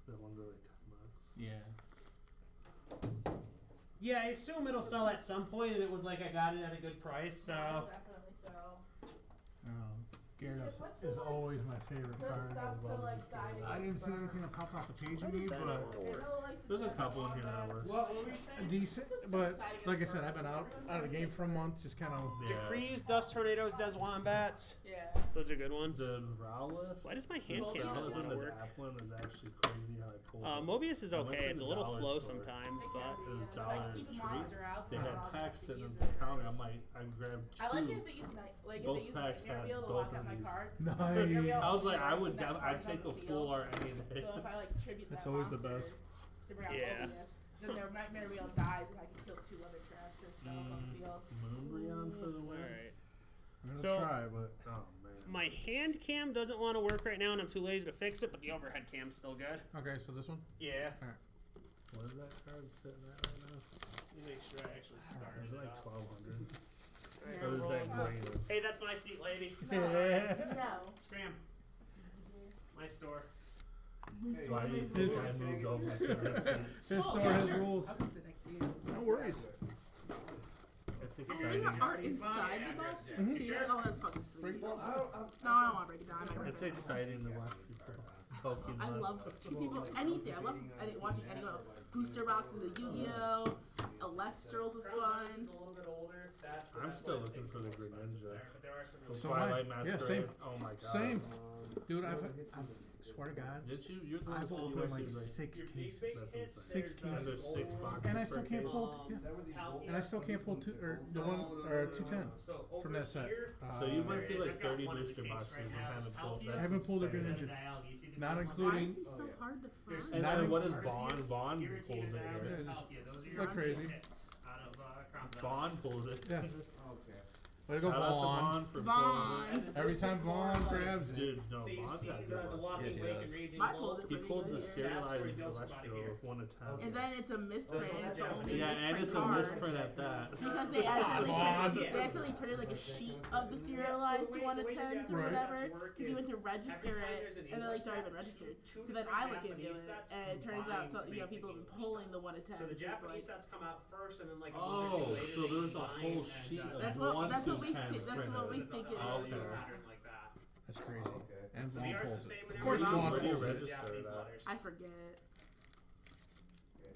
The ones are like $10. Yeah. Yeah, I assume it'll sell at some point, and it was like I got it at a good price, so. Definitely so. Gyarados is always my favorite Good card. stuff for like siding. I didn't see anything that popped off the page of me, but There's a couple in here that works. What were you saying? decent. But like I said, I've been out of the game for a month, just kind of. Yeah. Decrees, Dust Tornadoes, Des Wombats. Yeah. Those are good ones. The Rowlith. Why does my hand Well, cam the not other want This to work? Applin is actually crazy how I pulled it. Mobius is I went okay. to It's a the little dollar slow store. sometimes, but It was Like, Dollar keep a Tree. monster out They for had all packs the sitting at keys the and counter. everything. I grabbed two. I like if they use like if Both they use packs Nightmare had Wheel to both lock of out my these. card. Nice. I was like, I would, That I'd card's take on a the full field. art any day. So if I like tribute That's that always the monster best. to bring out Yeah. Mobius, then their Nightmare Wheel dies and I can kill 2 other trash or stuff on the field. Moonbreon for the win. alright. I'm gonna So- try, but Oh man. My hand cam doesn't want to work right now, and I'm too lazy to fix it, but the overhead cam's still good. okay. So this one. Yeah. What is that card sitting at right now? Let me make sure I actually start It's it like up. 1200. Yeah, What is that roll. green? Hey, that's my seat, lady. No. Scram. My store. That's why you think I moved over to this seat. His store has rules. I'll come sit next to you. No worries. It's And they exciting. have art inside the boxes too. Oh, that's fucking sweet. No, I don't want to break it down. I It's exciting to watch people Pokemon. I love people, anything. I love watching anyone. Booster boxes of Yu-Gi-Oh! Elestrals was fun. A little bit older. That's I'm still looking for the Greninja. But there are some From So am I. Twilight Yeah, Masquerade. same. Oh my god. Same. Dude, I swear to God, Did you? You're the one I've that opened like like 6 Your cases. big That's hits, insane. Six there's, And there's 6 boxes And I per still can't case. pull. And I still can't pull 2 or the one or 210 So from over that set. here, So you might there be is- like I've got 30 one in the booster case boxes right and now. haven't pulled Healthy that. I haven't pulled a Insane. Greninja. Dialga. You see the Not big one? Why including- is he so hard to There's find? And Not then what is in- Vaughn? Vaughn Irritated pulls it Ag, here. Yeah, just Healthy. Those are your like crazy. hits out of Crown Vaughn pulls it. Yeah. Way to go, Shout out to Vaughn. Vaughn for Vaughn. pulling it. Every time Vaughn grabs it. Dude, no, So you Vaughn's see got the good luck. walking Yes, he wake does. and raging My bull. pulls are He pretty pulled good the here. serialized That's where he goes Celestial here. with 1 to 10. And then it's a misprint. And it's the only Yeah, misprint and it's a card. misprint at that. Because they accidentally Vaughn. printed like a sheet of the serialized So the way- 1 the to way 10s or Japanese whatever. sets work Because he went is to register every time it, there's an and they're like, English it's already been set, registered. two So then different I look into Japanese it, sets and it turns out combine to make people have the been English pulling the 1 to 10. So the it's Japanese like, sets come out first, and then like Oh, so there's a whole sheet of that's 1 what to we 10 that's what we printed. think it Oh, is. okay. Yeah. pattern like that. That's crazy. And So Vaughn the art's the pulls same it. in Of course, every Vaughn one. pulls it. Japanese Register letters. I forget.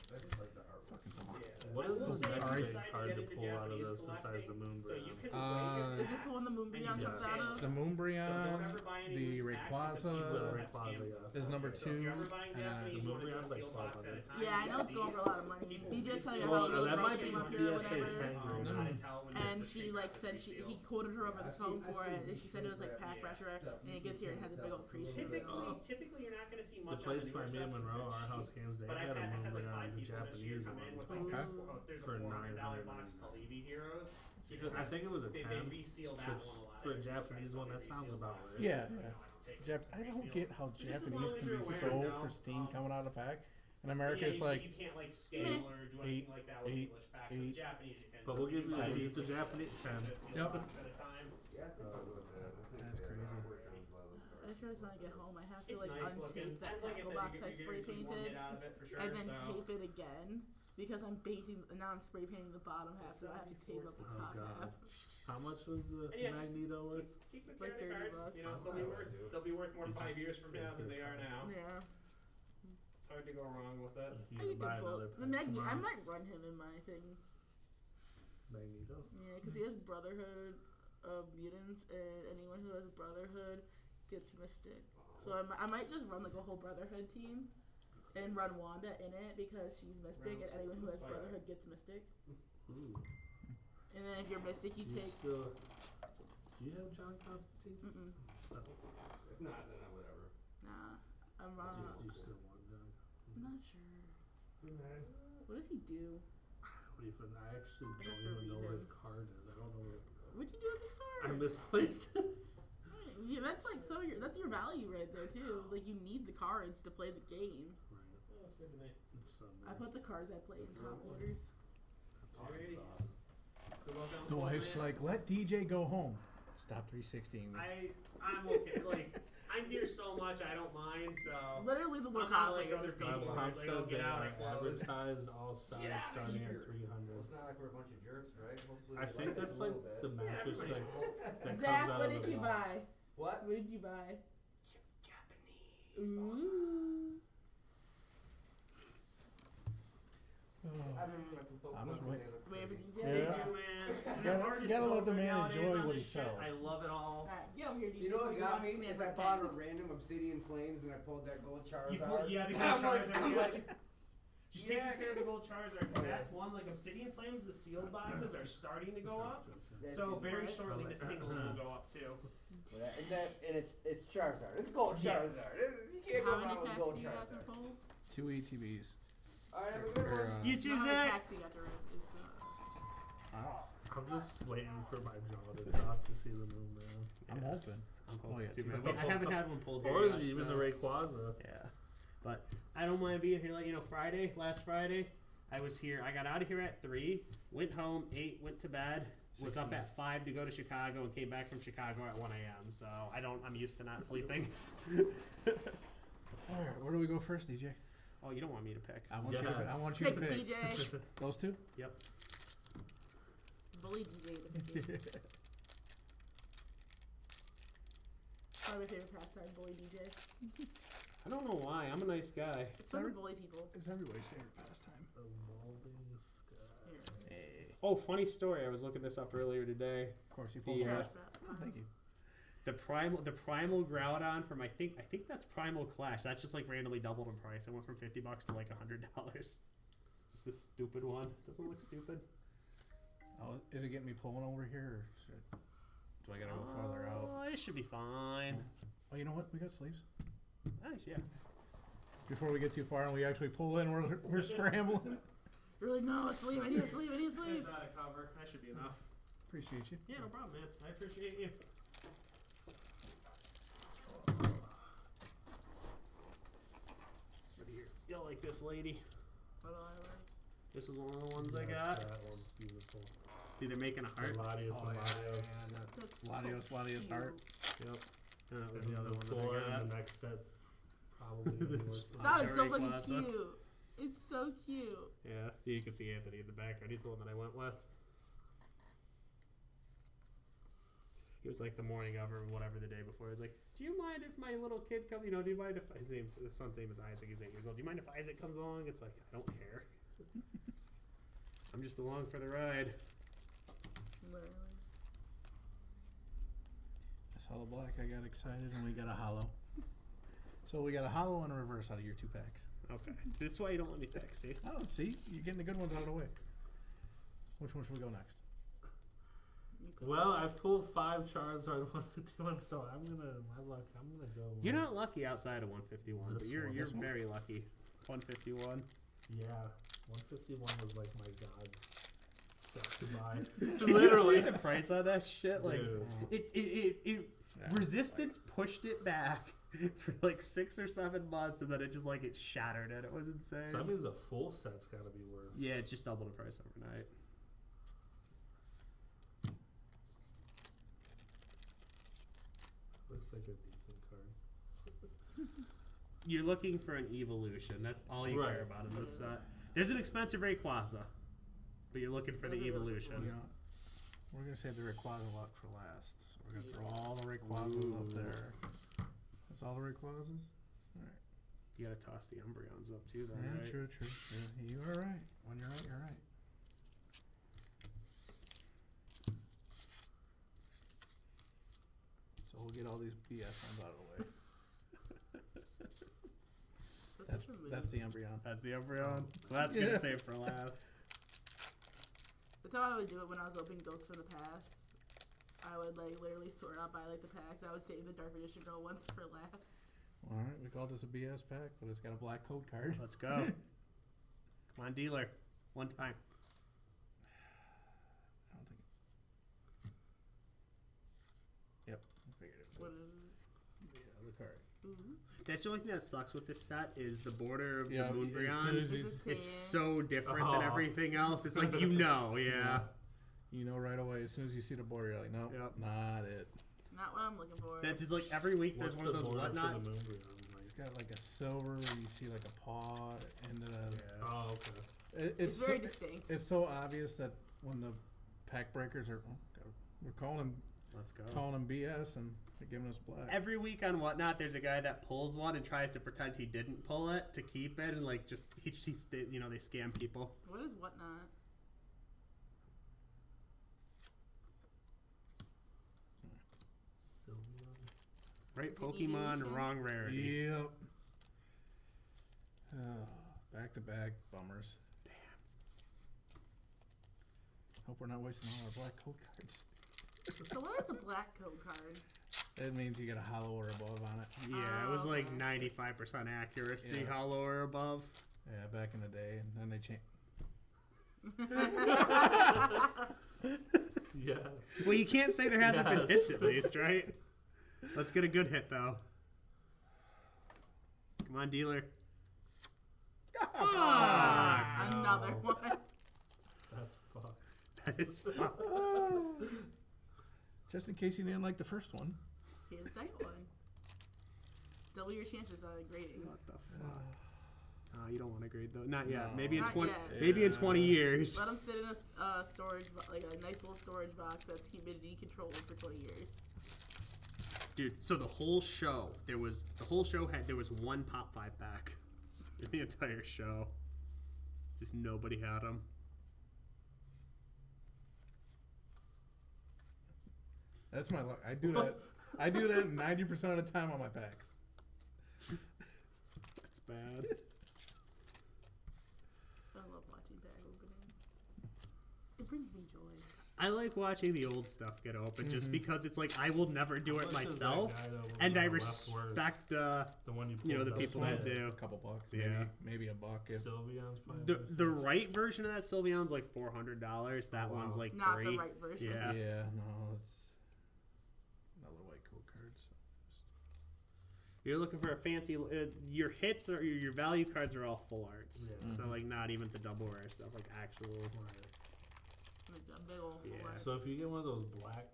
Fucking Vaughn. What is I will this say next I'm big excited card get to into pull out of Japanese this besides the collecting. So you Moonbreon? can Is this the one the Moonbreon And you comes can out scale. of? The So don't Moonbreon, ever buy any the loose packs because people Rayquaza have scammed yes. them. is number So if you're 2. ever buying And Japanese, the you want to do a Moonbreon's like sealed box at a 1200. time. Yeah, I know it's These going for a lot of money. people DJ do telling me seal how a them. little that girl might came be up here or PSA whatever. 10 grade. No. How to tell when And the she big like box said is he sealed. quoted her over the phone for it, and she said it was like pack fresher, and it gets here and has a big old crease. in the middle. Typically, you're not going to see The much place on by the me newer and sets 'cause Monroe, they're our house cheap. games, they But had I've a had like Moonbreon, 5 the people this year Japanese come in one. with like Okay. there's a For $400 $900. box called EV Heroes. I think it was a They 10. reseal that For- one a lot. for a I think Japanese they one, that reseal sounds about boxes. right. Yeah. No, I don't take it. I don't get how Just as Japanese long as can you're be aware, so no, pristine coming out of the pack. In America, Yeah, it's you like can't like scale or do anything like that with eight, English packs. With 8, Japanese, you can. But So we'll give you you buy it's a Japanese 10. a sealed Yep. box at a time. That's crazy. I sure when I get home, I have to It's like nice looking. untape that And like I tackle said, box you're I spray guaranteed one hit painted, out of it for sure, and then so. tape it again because I'm basing. Now I'm spray painting the bottom half, so I have to tape up the Oh top god. half. How much was the And yeah, just Magneto with? Keep the Like credit 30 cards. bucks. You know, they'll be worth more 5 years from now than they are now. Yeah, It's hard to go wrong with it. You I can could buy do another both. pack The Magneto, I tomorrow. might run him in my thing. Magneto. Yeah, because he has Brotherhood of Mutants, and anyone who has Brotherhood gets Mystic. So I might just run like a whole Brotherhood team and run Wanda in it because she's Mystic, and anyone who has Brotherhood gets Mystic. Ooh. And then if you're Mystic, you Do you take. still? Do you have John Constantine? Mm-mm. No. If not, then whatever. Nah, I'm Do you still want John I'm Constantine? not sure. What does he do? What even? I actually I don't have to even know read what him. his card is. I don't know. What'd you do with this I card? misplaced it. Yeah, that's like some of your that's your value right there too. Like you need the cards to play the game. Right. Oh, that's good to me. It's I put the cards I play in top orders. Alrighty. Good luck on The wife's like, let DJ go home. Stop 316. I'm okay. Like I'm here so much, I don't mind. So Literally, the I'm workout not like players are other staying people. here. Mom Like, said I'll get they out, I close. advertised all size Get out of starting here. at 300. It's not like we're a bunch of jerks, right? Hopefully I they think like us that's a like little bit. the mattress everybody's that Zach, comes out what of did the you box. buy? What? What did you buy? Japanese. Ooh. I haven't even like I'm just Wait for DJ. They Yeah. do, man. You gotta- Artists you gotta let the man nowadays enjoy on what this he shit, sells. I love it all. Alright, get over here, DJ. You know so what can got watch me? this man Is I rip bought a bangs. random Obsidian Flames and I pulled that gold Charizard. You pull, yeah, the gold I'm like, Charizard. I'm Yeah, like, just take yeah. care of the gold Charizard. 'Cause that's one, like Obsidian Flames, the sealed boxes are starting to go up. So very Right. shortly the singles will go up too. And it's Charizard. It's gold Yeah. Charizard. You can't How go many wrong with packs gold do you have to Charizard. pull? 2 ETBs. Alright, have a good Or, one. You How too, many Zach. packs you got to rip? I'm just waiting for my jaw to drop to see the moon, man. I'm hoping. I'm Oh, yeah, too, two man. packs. I haven't had one pulled Or yet. even so- the Rayquaza. Yeah, but I don't mind being here. Like last Friday, I was here. I got out of here at 3, went home, ate, went to bed, was up 16. at 5 to go to Chicago, and came back from Chicago at 1 a.m. So I'm used to not sleeping. All right, where do we go first, DJ? Oh, you don't want me to pick? I want you. Yes. I want you Pick to pick DJ. those two. Yep. Bully DJ to pick it. Probably my favorite pastime, bully DJ. I don't know why. I'm a nice guy. It's fun to bully people. It's everybody's favorite pastime. Evolving Sky. Here. Hey. Oh, funny story. I was looking this up earlier today. Of course, you pulled Yeah. the Trash last. bag. Thank you. The primal Groudon from I think that's Primal Clash. That just like randomly doubled in price. It went from $50 to like $100. Just this stupid one. Doesn't it look stupid? Oh, is it getting me pulling over here, or do I gotta go farther out? Oh, it should be fine. Oh, you know what? We got sleeves. Nice, yeah. Before we get too far and we actually pull in, we're scrambling. Really? No, sleep. I need to sleep. I need to sleep. It's out of cover. That should be enough. Appreciate you. Yeah, no problem, man. I appreciate you. Right here. You'll like this lady. What do I like? This is one of the ones I Yes, got. That one's beautiful. It's either making a heart. Latios Oh, and yeah, Latios. That's Latios, Latios cute. heart. Yep. And that was And the other one four, that I got. and the next set's probably gonna be worse than Stop, Cherry it's so fucking Plaza. cute. It's so cute. Yeah, you can see Anthony in the background. He's the one that I went with. He was like the morning of or whatever the day before. He was like, "Do you mind if my little kid comes? You know, do you mind if his son's name is Isaac? He's 8 years old. Do you mind if Isaac comes along?" It's like, I don't care. I'm just along for the ride. Literally. This hollow black, I got excited, and we got a hollow. So we got a hollow and a reverse out of your 2 packs. Okay, this is why you don't let me pick. See? Oh, see, you're getting the good ones out of the way. Which one should we go next? Well, I've pulled 5 Charizard 151, so I'm gonna go. You're not lucky outside of 151, but This you're one. you're This one? very lucky. 151. Yeah, 151 was like my god set to buy. Literally. the price on that shit, like Dude. it Yeah, resistance pushed it back for like 6 or 7 months, and then it just like it shattered it. It was insane. So that means a full set's gotta be worth. Yeah, it's just double the price overnight. Looks like a decent card. You're looking for an evolution. That's all you Right. care about in this set. There's an expensive Rayquaza, but you're looking for the Those are really evolution. You know, we're gonna save the Rayquaza lot for last. So we're gonna throw all the Rayquazas up there. That's all the Rayquazas? You gotta toss the Umbreons up too, though, Yeah, right? true. Yeah, you are right. When you're right, you're right. So we'll get all these BS ones out of the way. That's the Umbreon. That's the Umbreon. So that's gonna Yeah. save for last. That's how I would do it when I was opening Ghosts from the Past. I would like literally sort out by like the packs. I would save the Dark Edition Girl ones for last. All right, we call this a BS pack, but it's got a black code card. Let's go. Come on, dealer. One time. I don't think. Yep, I figured it. What Was. is it? Yeah, the card. Ooh. That's the only thing that sucks with this set is the border of Yeah, the as soon Moonbreon. as Is you, it It's sand? so different than Oh. everything else. It's like, yeah. you know right away. As soon as you see the border, you're like, nope, Yep. not it. Not what I'm looking for. That's just like every week there's What's one of the those border for whatnot. the Moonbreon? It's got like a silver where you see like a paw and Yeah. Oh, okay. It's very distinct. It's so obvious that when the pack breakers are, we're calling Let's go. them BS and they're giving us black. Every week on Whatnot, there's a guy that pulls one and tries to pretend he didn't pull it to keep it, and like just they scam people. What is whatnot? Sylveon. Right, Is it Pokemon, evolution? wrong rarity. Yep. Back to back bummers. Damn. Hope we're not wasting all our black code cards. So what is the black code card? That means you get a hollow or above on it. Yeah, it was like okay. 95% accuracy, Yeah. hollow or above. Yeah, back in the day, and then they changed. Yes. Well, you can't say there hasn't been Yes. hits at least, right? Let's get a good hit though. Come on, dealer. Ah, no. another one. That's fucked. That is fucked. Just in case you didn't like the first one. Here's the second one. Double your chances on grading. What the fuck? Oh, you don't want to grade though. Not yet. No. Maybe in Not 20. yet. Maybe in 20 years. Let them sit in a storage, like a nice little storage box that's humidity controlled for 20 years. Dude, so the whole show there was one Pop 5 pack in the entire show. Just nobody had them. That's my luck. I do that 90% of the time on my packs. That's bad. I love watching bag openings. It brings me joy. I like watching the old stuff get open just because it's like I will never do How it much is that myself, guy that was and on I the left word? respect The one you you know, the pulled people up. that do. A couple bucks, Yeah. maybe a buck. If, Sylveon's probably The right version of that Sylveon's like $400. That Oh, wow. one's like Not $3. the right version. Yeah. yeah, no, it's another white code card. So You're looking for a fancy. Your hits or your value cards are all full arts. Yeah. So like not even the double rare stuff, like actual. Like a big old Yeah. flex. So if you get one of those black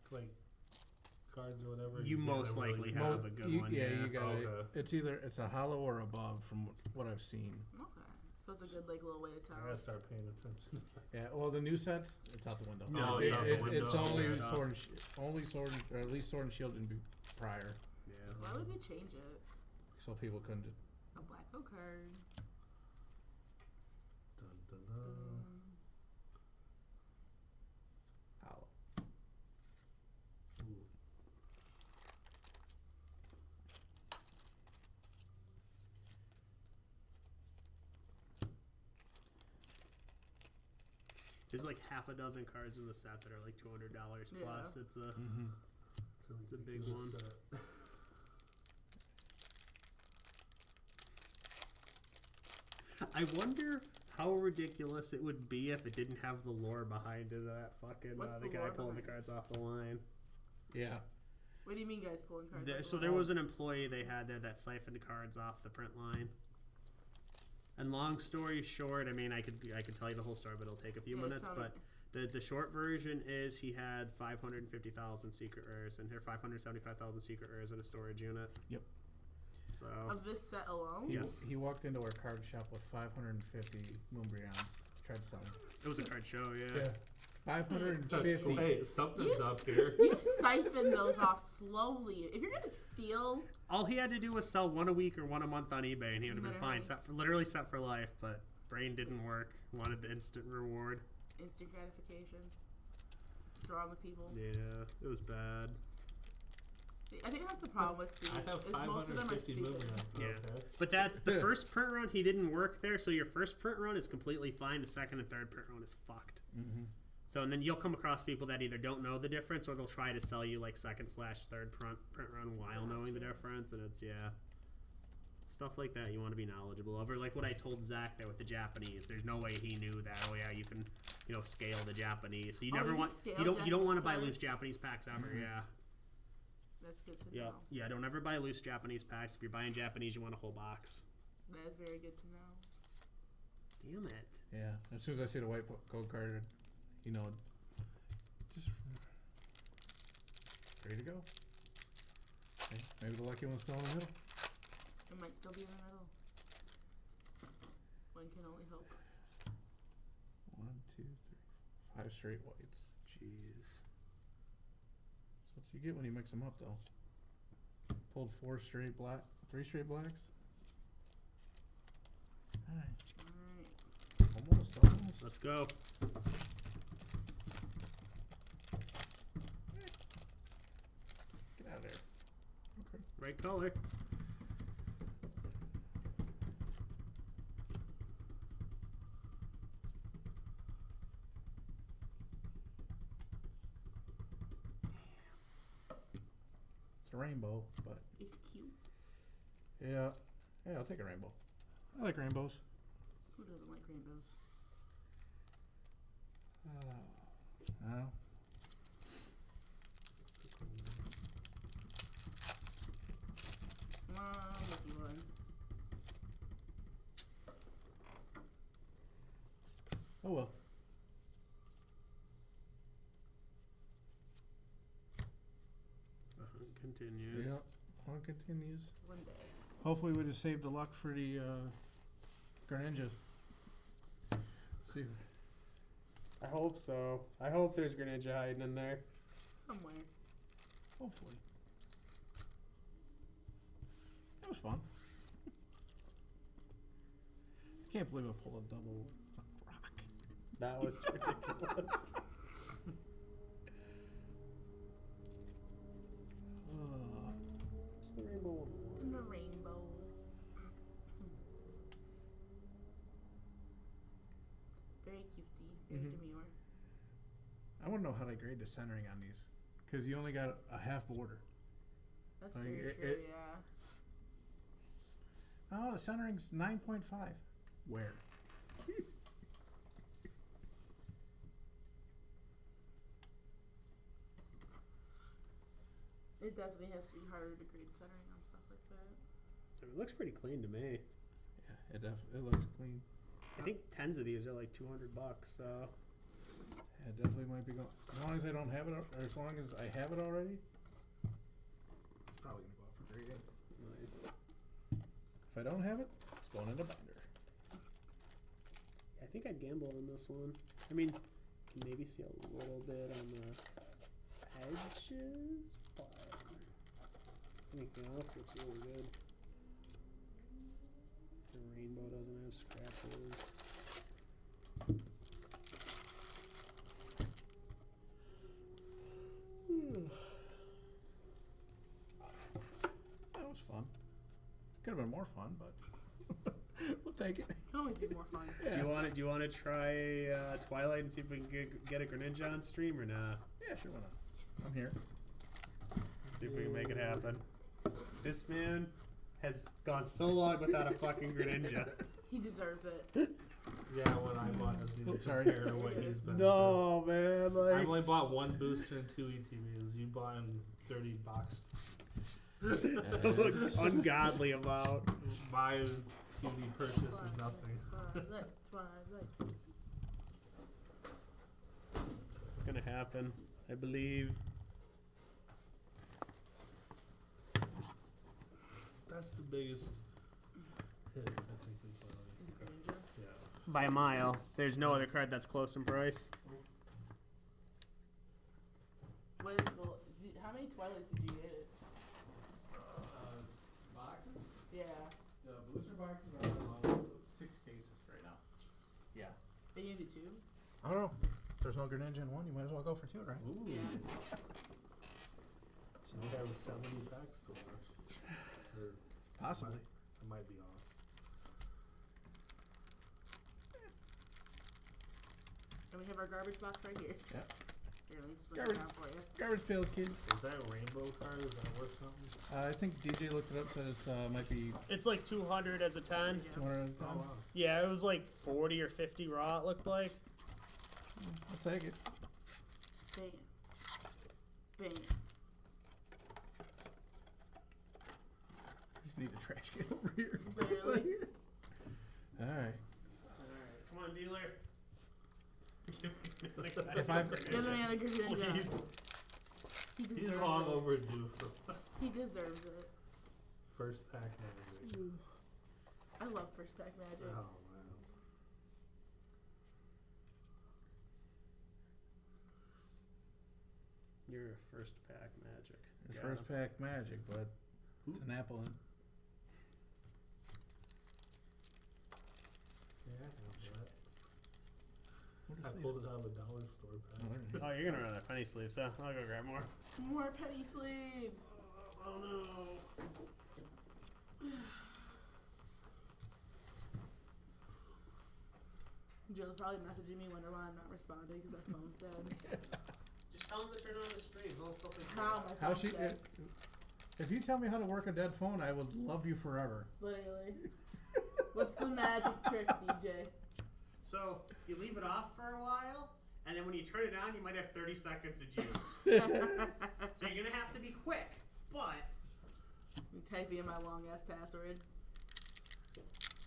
cards or whatever, You get most a really likely good- have a good one. yeah, Yeah. you got Okay. it's a hollow or above from what I've seen. Okay. So it's a good little way to tell. I gotta start paying attention. Yeah, well, the new sets, it's out the window. No, it's out the window. It's only Yeah. sword and, or at least sword and shield and prior, Yeah. Why would they change it? so people couldn't. A black code card. Dun, dun, dun. Hollow. Ooh. There's like half a dozen cards in the set that are like $200 plus. Yeah. It's a Mm-hmm. It's a big Good one. set. I wonder how ridiculous it would be if it didn't have the lore behind it. That fucking What's the the guy lore pulling the behind cards off the line. Yeah. What do you mean, guys pulling cards? There, off so the there line? was an employee they had there that siphoned cards off the print line. And long story short, I mean, I could tell you the whole story, but it'll take a few Yeah, minutes. tell But the short version is he had 550,000 secret rares and here 575,000 secret rares in a storage unit. Yep. So Of this set alone? Yes. He walked into our card shop with 550 Moonbreons. Tried to sell them. it was a card show, yeah. 550. Hey, something's You up here. You siphon those off slowly. If you're gonna steal, All he had to do was sell one a week or one a month on eBay, and he would have been fine. Literally. Literally set for life, but brain didn't work. Wanted the instant reward. instant gratification. What's wrong with people? Yeah, it was bad. See, I think that's the problem with I thieves. have Is most of them are 550 stupid. moving up. Yeah. Okay. But that's the first print run. He didn't work there, so your first print run is completely fine. The second and third print run is fucked. Mm-hmm. So and then you'll come across people that either don't know the difference or they'll try to sell you like second/third print run while knowing the difference, and it's stuff like that you want to be knowledgeable of. Or like what I told Zach there with the Japanese. There's no way he knew that. Oh yeah, you can scale the Japanese. So you Oh, never you can want scale you don't want to Japanese buy cards? loose Japanese packs ever. Mhm. Yeah. That's good to Yeah, know. yeah. Don't ever buy loose Japanese packs. If you're buying Japanese, you want a whole box. That is very good to know. Damn it! Yeah. As soon as I see the white code card, just ready to go. Okay, maybe the lucky one's still in the middle. It might still be in the middle. One can only hope. 1, 2, 3, 5 straight whites. Jeez. That's what you get when you mix them up, though. Pulled 3 straight blacks. Alright, Alright. almost. Let's go. Get out of there. Okay. Right color. It's a rainbow, but It's cute. yeah, I'll take a rainbow. I like rainbows. Who doesn't like rainbows? No. Come on, lucky one. Oh well. The hunt continues. Yeah. Hunt continues. One day. Hopefully we just saved the luck for the Greninja. See. I hope so. I hope there's Greninja hiding in there. Somewhere. Hopefully. That was fun. I can't believe I pulled a double rock. That was ridiculous. What's the rainbow one? And a rainbow. Very cutesy. Very Mhm. demure. I want to know how they grade the centering on these, because you only got a half border. That's Like, very it- true, it- yeah. Oh, the centering's 9.5. Where? It definitely has to be harder to grade centering on stuff like that. I mean, it looks pretty clean to me. Yeah, it looks clean. I think 10s of these are like $200, so Yeah, it definitely might be going. As long as I don't have it, or as long as I have it already, it's probably gonna go out for grading. nice. If I don't have it, it's going in the binder. I think I'd gamble on this one. I mean, you can maybe see a little bit on the edges, but anything else looks really good. The rainbow doesn't have scratches. That was fun. Could have been more fun, but we'll take it. Can always be more fun. Do you want to try Twilight and see if we can get a Greninja on stream or not? Yeah, sure, why not? I'm here. Let's see if we can make it happen. This man has gone so long without a fucking Greninja. He deserves it. Yeah, when I bought this, Oh, to sorry. compare to what he's been. No, man. through. Like, I've only bought one booster and 2 ETBs. You bought in 30 bucks. so look, ungodly amount. My PB purchase is nothing. Twilight. It's gonna happen, I believe. That's the biggest hit, I think, we bought. Is it Greninja? Yeah. By a mile. There's no other card that's close in price. What is how many Twilights did you get? Boxes? Yeah. The booster boxes are 6 cases right now. Yeah. They gave you 2? I don't know. If there's no Greninja in one, you might as well go for 2, right? Ooh. Yeah. So we have 70 packs to watch. Or Possibly. I might be off. And we have our garbage box right here. Yep. Here, let me split Garbage. it down for you. Garbage pail kids. Is that a rainbow card? Is that worth something? I think DJ looked it up, said it's might be It's like 200 as a 10. 200 at a Oh, time. wow. Yeah, it was like 40 or 50 raw, it looked like. I'll take it. Bam. Bam. Just need a trash can over here. Literally. Alright. Alright, come on, dealer. If I- Get me another Greninja. Please. He deserves He's long it. overdue for He deserves it. First pack magic. I love first pack magic. Oh man. Your first pack magic. Your Got first him. pack magic, but it's an apple. Yeah, I have that. What I is pulled it out of a dollar store pack. Oh, you're gonna run out of penny sleeves, so I'll go grab more. More penny sleeves. Oh no. Jill's probably messaging me wondering why I'm not responding because my phone's dead. Just tell them to turn on the stream. How my How phone's she? dead. If you tell me how to work a dead phone, I will love you forever. Literally. What's the magic trick, DJ? So you leave it off for a while, and then when you turn it on, you might have 30 seconds of juice. So you're gonna have to be quick, but You type in my long ass password.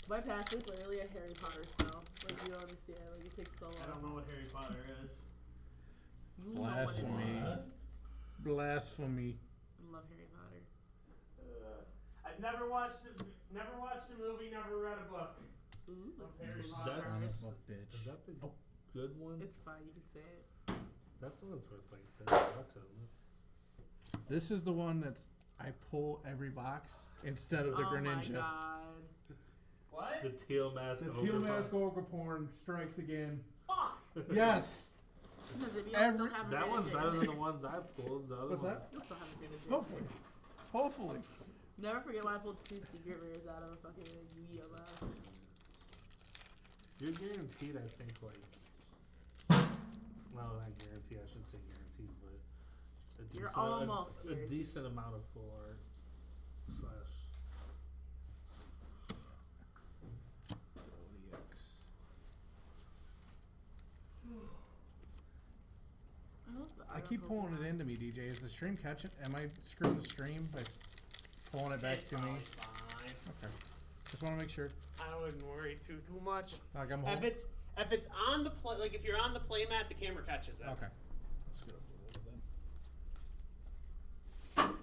My password's literally a Harry Potter spell. Like you don't understand. Like it takes so long. I don't know what Harry Potter is. You know what it Blasphemy. is. Blasphemy. I love Harry Potter. I've never watched a movie, never read a book. Ooh, that's Harry pretty Potter. Son That's- of a bitch. Is that the good one? It's fine. You can say it. That's the one that's worth like $30, isn't it? This is the one that's I pull every box instead of the Oh my Greninja. god. What? The teal mask. The ogre Teal pop. Mask Ogre Porn strikes again. Fuck! Yes. Because if you Every- still have a That one's Greninja better in than there, the ones I pulled. The other What's one. that? you'll still have a Greninja. Hopefully. Hopefully. Never forget when I pulled 2 secret rares out of a fucking Yu-Gi-Oh box. You're guaranteed, I think, like. Well, not guaranteed. I should say guaranteed, but a You're decent, almost a guaranteed. decent amount of full art slash. I keep pulling it into me, DJ. Is the stream catching? Am I screwing the stream by pulling it back It's to me? probably fine. Okay. Just want to make sure. I wouldn't worry too much. Like I'm If home. it's on the play, like if you're on the play mat, the camera catches it. Okay. Let's get over it then.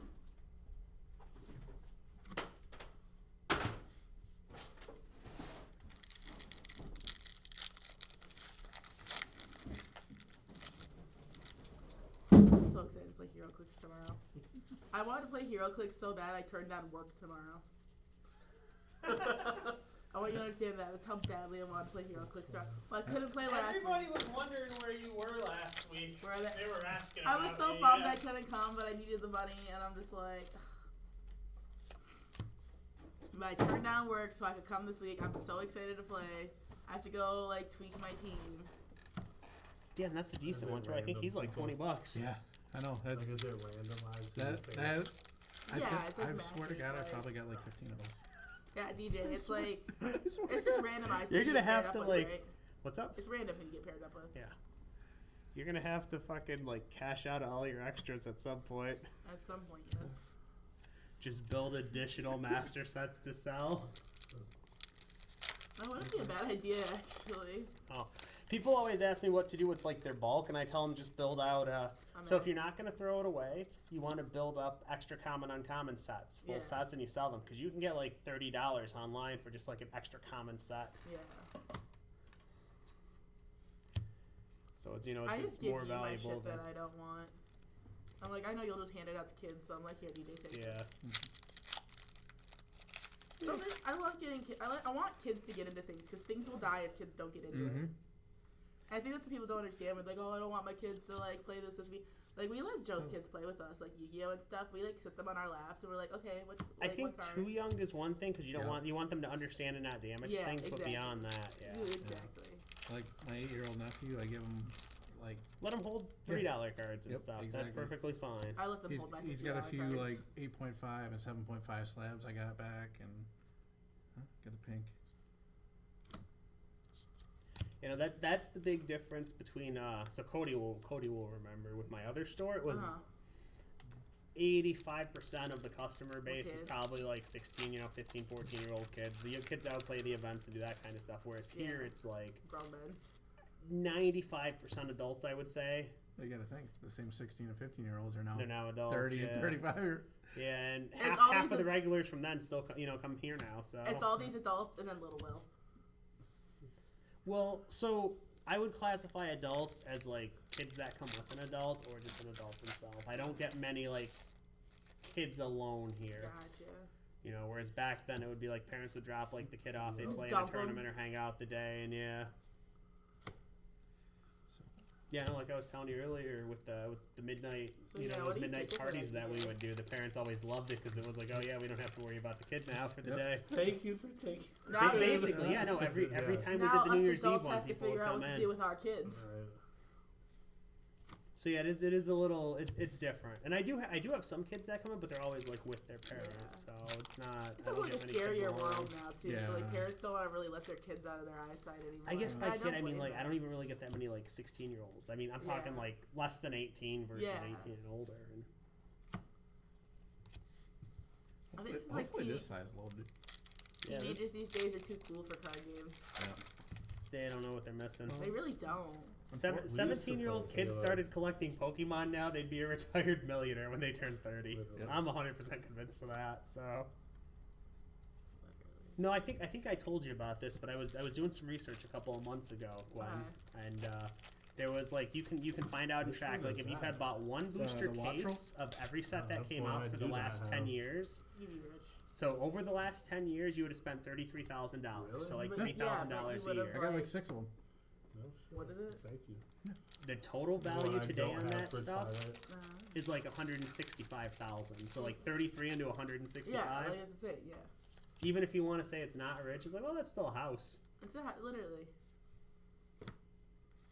I'm so excited to play Hero Clicks tomorrow. I wanted to play Hero Clicks so bad I turned down work tomorrow. I want you to understand that. That's how badly I wanted to play Hero Clicks tomorrow. Well, I couldn't play last Everybody week. was wondering where you were last week. Where the- They were asking. I was about so me, bummed yeah. I couldn't come, but I needed the money, and I'm just like... But I turned down work so I could come this week. I'm so excited to play. I have to go, like, tweak my team. Yeah, and that's a decent one too. I think he's like $20. Yeah, I know. Like, That's is it randomized? that. I Yeah, think, it's like I swear to matches, God, I like- probably got like 15 of those. Yeah, DJ, it's like... It's just randomized. You're who gonna you get paired have up to, with, like- right? What's up? It's random who you get paired up with. Yeah. You're gonna have to fucking like cash out all your extras at some point. At some point, yes. Just build additional master sets to sell. That wouldn't be a bad idea, actually. Oh, people always ask me what to do with like their bulk, and I tell them just build out. So if you're not gonna throw it away, you want to build up extra common, uncommon sets, full Yeah. sets, and you sell them because you can get like $30 online for just like an extra common set. Yeah. So it's it's, I it's just give more you my valuable shit than that I don't want. I'm like, I know you'll just hand it out to kids, so I'm like, here, DJ, take yeah. this. Something I love getting. I want kids to get into things because things will die if kids don't get into it. I think that's what people don't understand. We're like, oh, I don't want my kids to like play this with me. Like we let Joe's kids play with us, like Yu-Gi-Oh and stuff. We like sit them on our laps and we're like, okay, what's I like, think what card? too young is one thing because you don't Yeah. want them to understand and not damage Yeah, things, exactly. but beyond that, yeah. Exactly. Like my 8-year-old nephew, I give him like Let them hold $3 cards and Yep, stuff. exactly. That's perfectly fine. I let them hold my $50 he's got a few cards. like 8.5 and 7.5 slabs I got back and get the pink. That's the big difference between so Cody will remember with my other store it was 85% of the customer base was kids. probably like 16, 15, 14-year-old kids. The kids that would play the events and do that kind of stuff. Whereas here Yeah. it's like Grown men. 95% adults, I would say. You got to think the same 16 and 15-year-olds are now They're now adults. 30 yeah. and 35. Yeah, and It's all half these of the ad- regulars from then still come here now. So It's all these adults and then Little Will. well, so I would classify adults as like kids that come with an adult or just an adult themselves. I don't get many like kids alone here. Gotcha. You know, whereas back then it would be like parents would drop like the kid off, they'd Just play in a dump 'em. tournament or hang out the day, and yeah. Yeah, no, like I was telling you earlier with the midnight, So, you know, yeah, what those do you midnight think of parties that, that we DJ? would do. The parents always loved it because it was like, oh yeah, we don't have to worry about the kid now for the day. Thank you for taking. Now, Basically, yeah, no. Every Yeah. time we now did the New us Year's Eve adults one, have to people would figure out come what to in. do with our kids. Right. So yeah, it is a little it's different, and I do have some kids that come in, but they're always like with their parents, so it's not. It's I don't like a get many kids scarier alone. world now too. Yeah. So like parents don't want to really let their kids out of their eyesight anymore. I guess And by don't kid I mean blame like I them. don't even really get that many like 16-year-olds. I mean I'm talking Yeah. like less than 18 versus Yeah. 18 and older. And I think this is like Hopefully this size loaded. yeah, teenagers these days are too cool for card games. they don't know what they're missing. They really don't. 17-year-old play kids Halo. started collecting Pokemon now, they'd be a retired millionaire when they turn 30. Literally. Yep. I'm 100% convinced of that. So no, I think I told you about this, but I was doing some research a couple of months ago, Gwen, and there was like you can find out and Which track one like is if you've that? had bought one booster the Wattrel? case of every set that that's came one out I for the do not last have. 10 years. You be rich. So over the last 10 years, you would have spent $33,000. Really? So like But- $3,000 yeah, but you a would've, year. I got like Like- 6 of them. No shit. What is it? Thank you. The total The one value I today don't on have that for stuff Twilight. is like 165,000. So like 33 into 165. Yeah, like it's the same. Yeah, Even if you want to say it's not rich, it's like, well, that's still a house. it's literally.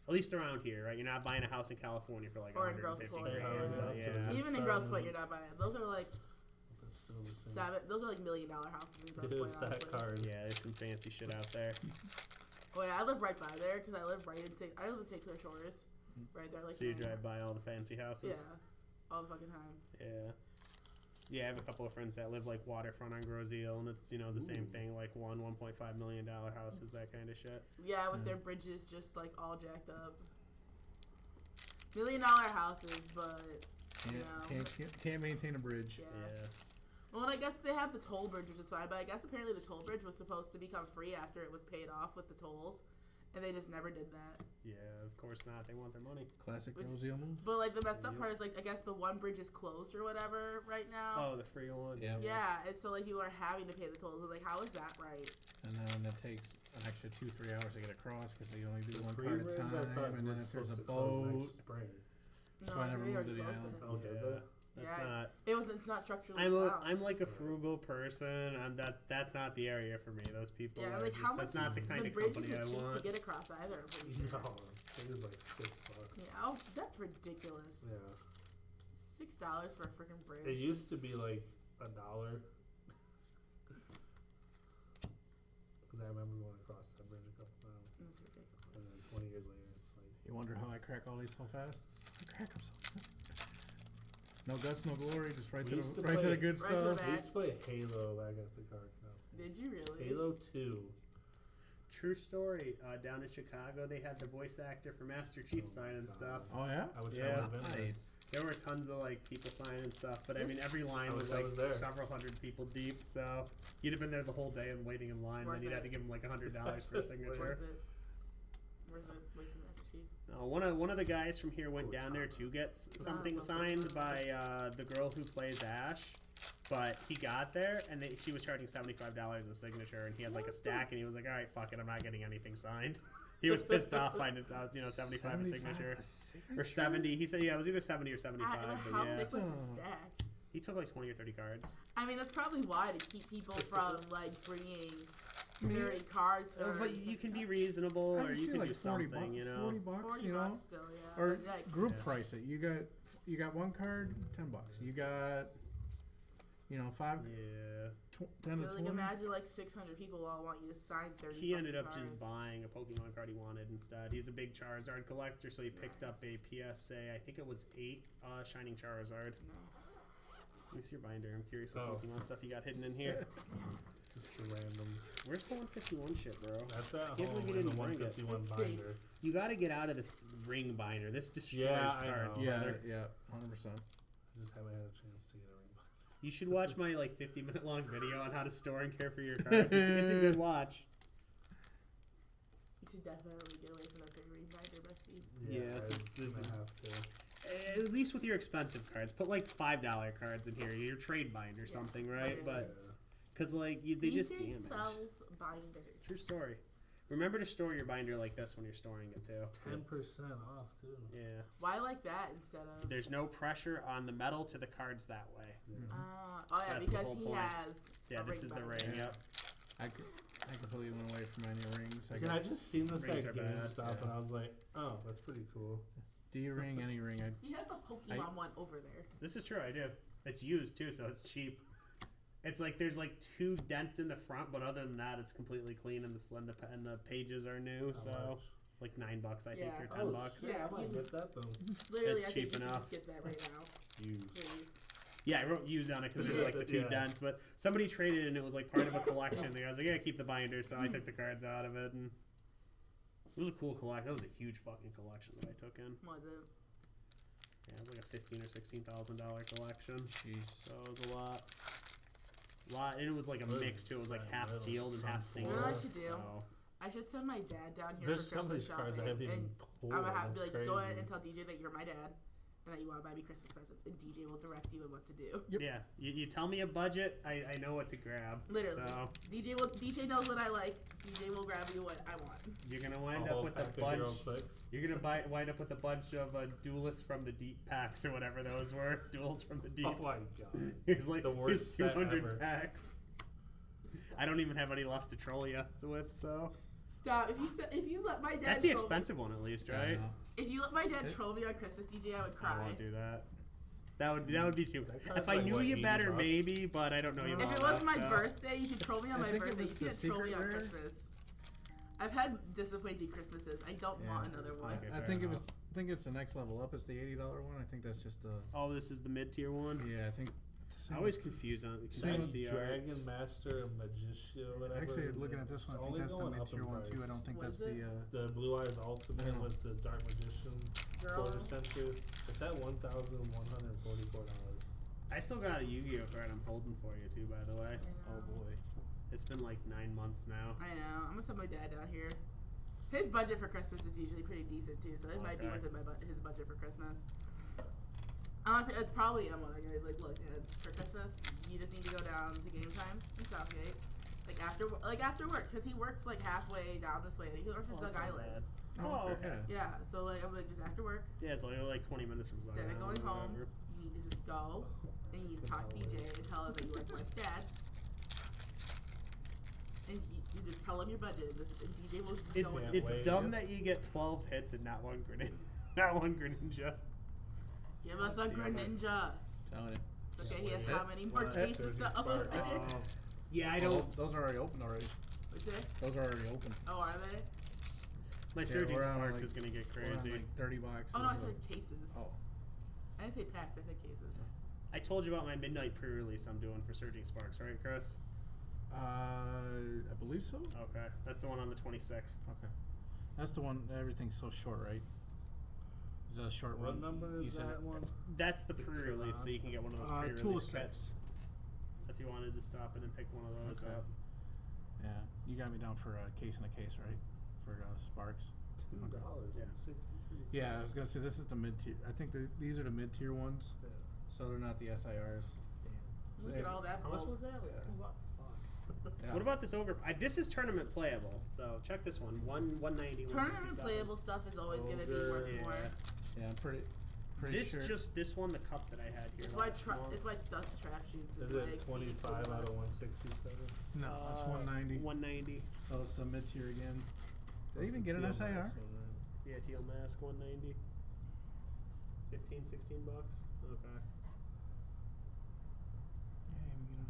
At least around here, right? You're not buying a house in California for like Or in 150 Grosse Pointe, grand. yeah. but Yeah. yeah. Even in Grosse Pointe, you're not buying it. Those are like That's still the same. Those are like $1 million houses in Grosse It Pointe. is that honestly. card. Yeah, there's some fancy shit out there. Oh yeah, I live right by there because I live right in I live in St. Clair Shores, right there. Like So you my- drive by all the fancy Yeah, houses? all the fucking time. Yeah. Yeah, I have a couple of friends that live like waterfront on Groseal, and it's, you know, the same thing, like $1.5 million houses, that kind of shit. Yeah, with their bridges just like all jacked up. $1 million houses, but Can't maintain a bridge. yeah. Yeah. Well, and I guess they have the toll bridge, which is fine, but I guess apparently the toll bridge was supposed to become free after it was paid off with the tolls, and they just never did that. Yeah, of course not. They want their money. Classic Which- Rosio move. But like the messed up Yep. part is like I guess the one bridge is closed or whatever right now. Oh, the free one. Yeah. Yeah, and so like you are having to pay the tolls. Like, how is that right? And then it takes an extra 2-3 hours to get across because they only do The one free part at bridge, a I thought, time. And then was if there's a supposed to close boat, next spring. That's why I never they moved already to the closed island. it. Oh, did Yeah. they? That's Yeah. not. It's not structurally sound. I'm like a frugal person. That's not the area for me. Those people. Yeah, are like, just, how that's much- not the kind the of bridge company I isn't cheap want. to get across either. I'm pretty sure. No, it was like $6. Yeah, oh, that's ridiculous. Yeah. $6 for a freaking bridge. It used to be like $1. Because I remember going across that bridge a couple times, That's ridiculous. and then 20 years later, it's like. You wonder how I crack all these so fast? I crack them so fast. No guts, no glory, just right We to used to the play- good right to the stuff. back. We used to play Halo back at the car club. Did you really? Halo 2. True story. Down in Chicago, they had the voice actor for Master Chief signing stuff. Oh yeah. I wish Yeah. I would have been there. Nice. There were tons of like people signing stuff, but I mean every line I was wish I like was there. several hundred people deep. So you'd have been there the whole day and waiting in line. Worth Then you'd it. have to give them like $100 for a signature. Worth it. Worth it. Wait till that's cheap. One of the guys from here went down there to get something signed by the girl who plays Ash, but he got there and she was charging $75 a signature, and he had like a stack, and he was like, "All right, fuck it, I'm not getting anything signed." He was pissed off finding out, 75 a signature or 70. He said, yeah, it was either 70 or 75. But But how yeah, thick was the stack? he took like 20 or 30 cards. I mean, that's probably why to keep people from like bringing 30 cards. For But you can be reasonable, I or would you say can like do 40 something, you know. 40 bucks, 40 you know. bucks still, yeah. Or But, like, group Yeah. price it. You got one card, $10. You got, 5, Yeah. 10 to like 20. imagine like 600 people all want you to sign 30. He ended up cards. just buying a Pokemon card he wanted instead. He's a big Charizard collector, so he picked up a PSA. I think it was 8 Shining Charizard. Nice. Let me see your binder. I'm curious what Oh. Pokemon stuff you got hidden in here. Just a random. Where's the 151 shit, bro? That's at Can't home believe you in the didn't bring it. 151 Let's see. binder. You got to get out of this ring binder. This destroys Yeah, I cards, know. Yeah, brother. yeah, 100%. I just haven't had a chance to get a ring binder. You should watch my like 50-minute long video on how to store and care for your cards. It's a good watch. You should definitely get away from that big ring binder, bestie. Yes, I'm gonna have to. At least with your expensive cards, put like $5 cards in here. Your trade binder or something, right? Yeah. But because like they just DJ damage. sells binders. True story. Remember to store your binder like this when you're storing it too. 10% off too. Yeah. Why like that instead of? There's no pressure on the metal to the cards that way. Oh yeah, That's the because whole he point. has. Yeah, a this ring is the binder. ring. Yeah. Yep. I completely went away from any rings. I just seen this Rings at are bad. GameStop and I was like, oh, that's pretty cool. D ring, any ring. He has a Pokemon one over there. This is true. I do. It's used too, so it's cheap. It's like there's like 2 dents in the front, but other than that, it's completely clean and the pages are new. So it's like $9, I think, Yeah. or $10. Yeah, Yeah, I might you- get that though. Literally, It's I cheap think you enough. should just get that right now, Used. please. Yeah, I wrote used on it because there's like the 2 Yeah. dents, but somebody traded it and it was like part of a collection. The guy was like, yeah, keep the binder, so I took the cards out of it, and it was a cool collection. That was a huge fucking collection that I took in. Was it? Yeah, it was like a $15,000 or $16,000 collection. Jeez. So it was a lot. And it was like a What mix is too. It was like that half metal? sealed and half Some single. What I should do? So I should send my dad down here There's for some of Christmas these cards I shopping, haven't even and pulled. I'm gonna have That's to like just go in crazy. and tell DJ that you're my dad, and that you want to buy me Christmas presents, and DJ will direct you on what to do. Yep. yeah, you tell me a budget, I know what to grab. Literally. So DJ knows what I like. DJ will grab you what I want. you're gonna A wind whole up with pack a of bunch. Hero Clicks. You're gonna wind up with a bunch of duelists from the deep packs or whatever those were. Duels from the deep. Oh my god. Here's like The worst here's set 200 ever. packs. I don't even have any left to troll you with, so Stop. If you let my dad. that's the troll me- expensive one at least, Yeah, I right? know. If you let my dad troll me on Christmas, DJ, I would I cry. won't do that. That would be too. That card's If I like, knew what, you 80 better, bucks? maybe, but I don't know you well If it was enough, my so. birthday, you should troll me on I my think if birthday. You it's the can't troll me secret on rare- Christmas. I've had disappointing Christmases. I don't want Yeah. another one. Okay, I fair think enough. I think it's the next level up. It's the $80 one. I think that's just a. Oh, this is the mid-tier one. Yeah, I think. It's the I same. always confuse Same confuse with the Dragon arts. Master Magician or whatever. Actually, looking at this one, I think Only that's the going up mid-tier in one too. I price. don't think What that's is the. The Blue Eyes I Ultimate don't know. with the Dark Magician Girl. quarter century. It's at $1,144. I still got a Yu-Gi-Oh card I'm holding for you too, by the way. I know. Oh boy. It's been like 9 months now. I know. I'm gonna send my dad down here. His budget for Christmas is usually pretty decent too, so it might be Okay. within his budget for Christmas. Honestly, it's probably I'm gonna like look at for Christmas. You just need to go down to Game Time in Southgate, like after work, because he works like halfway down this way. He works in Dug that's not Island. bad. Oh, okay. okay. Yeah, so like I'm like just after work, Yeah, it's only like 20 minutes from instead of going home, you need to just go and you need to talk to DJ and tell him that you work for his dad. And you just tell him your budget, and DJ will just It's go in. it's Wait, dumb yep. that you get 12 hits and not one Greninja. Give us a Damn it. Greninja. Telling you. It's okay, Yeah, he has wait. how many more What? cases to Surgeon open? Spark. Yeah, I Oh, don't. those are already open already. What's it? Those are already open. Oh, are they? My Surging we're on, Spark like- is gonna get We're on, crazy. like 30 boxes. Oh no, I of- said cases. Oh. I didn't say packs, I said cases. I told you about my midnight pre-release I'm doing for Surging Sparks, right, Chris? I believe so. Okay, that's the one on the 26th. Okay. That's the one. Everything's so short, right? Is that a short What one? number You is said that it. one? That's the pre-release, so you can get one of those pre-release 206. kits. If you wanted to stop in and pick one of those Okay. up. Yeah, you got me down for a case and a case, right? For Sparks. $2.63. Yeah, I was gonna say this is the mid tier. I think these are the mid tier ones, Yeah. so they're not the SIRs. So Look at if- all that How much bulk. was that? Like Yeah. $2. Fuck. Yeah. What about this over? This is tournament playable, so check this one. 190. Tournament 167. playable stuff is always going to be Ogre, worth yeah. more. Yeah, I'm pretty This sure. this one, the cup that I had here. It's why last month. it's why Dust Trap shoots Is is like it 25 out of 167? No, it's 190. 190. Oh, it's the mid tier again. Did they even get an SIR? Yeah, teal mask 190. 15, 16 bucks. Okay. Yeah, didn't even get an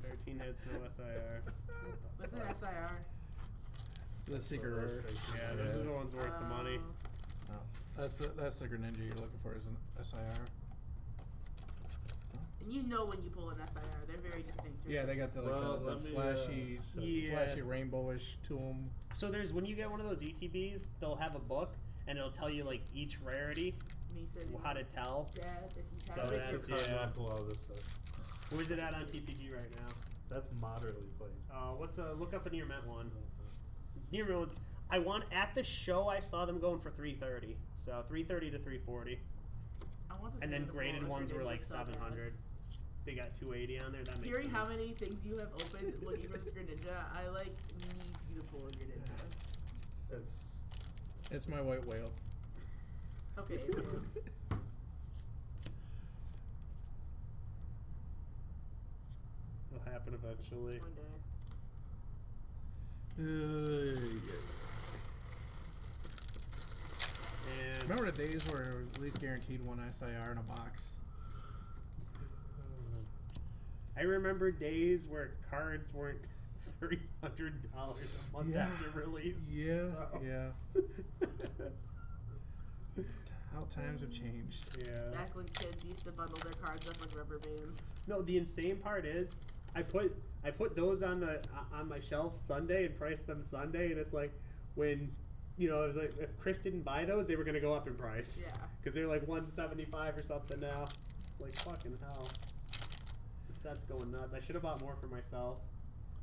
13 hits, no SIR. What's an SIR? SIR. The secret rare. Yeah, those are the ones worth the money. Oh. That's the Greninja you're looking for is an SIR. And you know when you pull an SIR, they're very distinct. Yeah, they got the Well, the let me, flashy, Yeah. flashy rainbowish to them. So there's when you get one of those ETBs, they'll have a book and it'll tell you like each rarity me sending how to tell. Dad, if you So have it, that's- That's yeah. a pull all this stuff. Where's it at on TCG right now? That's moderately played. Look up a near Met one. Near Met ones. I want at the show. I saw them going for 330. So 330 to 340, I want this and then game to graded pull ones were Ninja like so bad. 700. They got 280 on there. That makes Hearing sense. how many things you have opened looking for this Greninja, I like need you to pull a Greninja. It's my white whale. Okay. It'll happen eventually. One day. And Remember the days where at least guaranteed one SIR in a box? I remember days where cards weren't $300 a month Yeah. after release. Yeah, So. yeah. How times have changed. Yeah. Back when kids used to bundle their cards up with rubber bands. No, the insane part is, I put those on my shelf Sunday and priced them Sunday, and it's like when, it was like if Chris didn't buy those, they were gonna go up in price. Yeah. Because they're like $175 or something now. It's like fucking hell. The set's going nuts. I should have bought more for myself.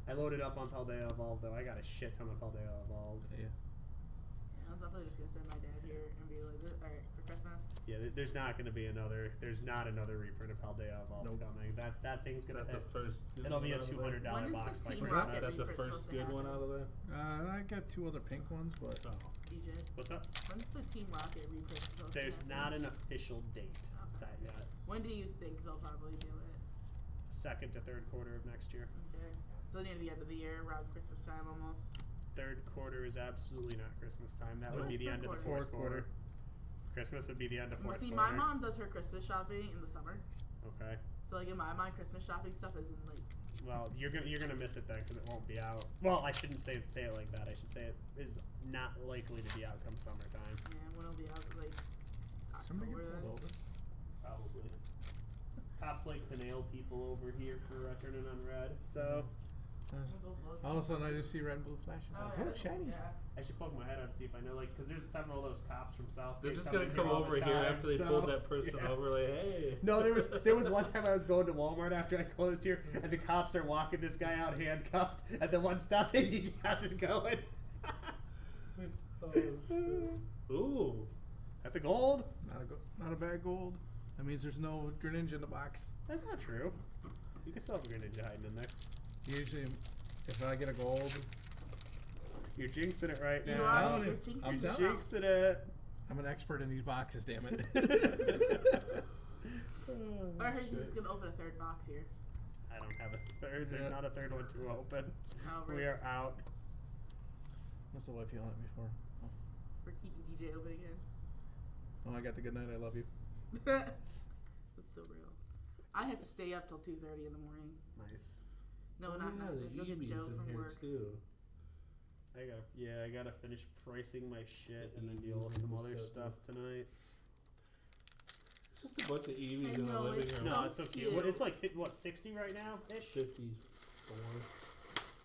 I loaded up on Paldea Evolved though. I got a shit ton of Paldea Evolved. Yeah. Yeah, I'm definitely just gonna send my dad here and be like, alright, for Christmas. Yeah, there's not gonna be another. There's not another reprint of Paldea Evolved Nope. coming. That thing's Is gonna. that the first? good It'll be a one out of there? $200 When is box the by Team Christmas. Rocket That's the reprint's first supposed to good one happen? out of there. I got 2 other pink ones, but Oh. DJ. What's up? When's the Team Rocket reprint supposed There's to not happen? an official date set yet. When do you think they'll probably do it? Second to third quarter of next year. Okay. So near the end of the year, around Christmas time almost. Third quarter is absolutely not Christmas time. That would When be is the third end of the quarter? fourth quarter. Christmas would be the end of Well, fourth see, quarter. my mom does her Christmas shopping in the summer. Okay. So like in my mind, Christmas shopping stuff is in like. Well, you're gonna miss it then because it won't be out. Well, I shouldn't say it like that. I should say it is not likely to be out come summertime. Yeah, when it'll be out like. somebody October get then. pulled over. Probably. Cops like to nail people over here for turning on red. So All of a sudden, I just see red and blue flashes. Oh, Like, yeah. oh, shiny. Yeah. I should poke my head out to see if I know, like, because there's several of those cops from South. They're Bay just gonna coming come all the over here time, after they so, pulled that person yeah. over. Like, hey. No, there was one time I was going to Walmart after I closed here, and the cops are walking this guy out handcuffed, and the one stops and DJ has it going. Oh, shit. Ooh. That's a gold. Not a bad gold. That means there's no Greninja in the box. That's not true. You can still have a Greninja hiding in there. Usually, if I get a gold, You're jinxing it right You now. are. telling You're you. jinxing I'm it. You're telling jinxing it. I'm an expert in these boxes. Damn it. I heard he's just gonna open a third box here. I don't have a third. There's Yeah. not a third one to open. Oh, We are out. What's the wife yelling at me for? We're keeping DJ open again. Oh, I got the good night. I love you. That's so real. I have to stay up till 2:30 in the morning. Nice. No, Oh, not yeah, nice. I the have to go get Eevees Joe in from here work. too. I gotta finish pricing my shit The and then Eevees deal with in some the other set, stuff tonight. It's just a bunch of Eevees I in the know, living it's room. No, so it's so cute. cute. It's like 60 right now ish. 54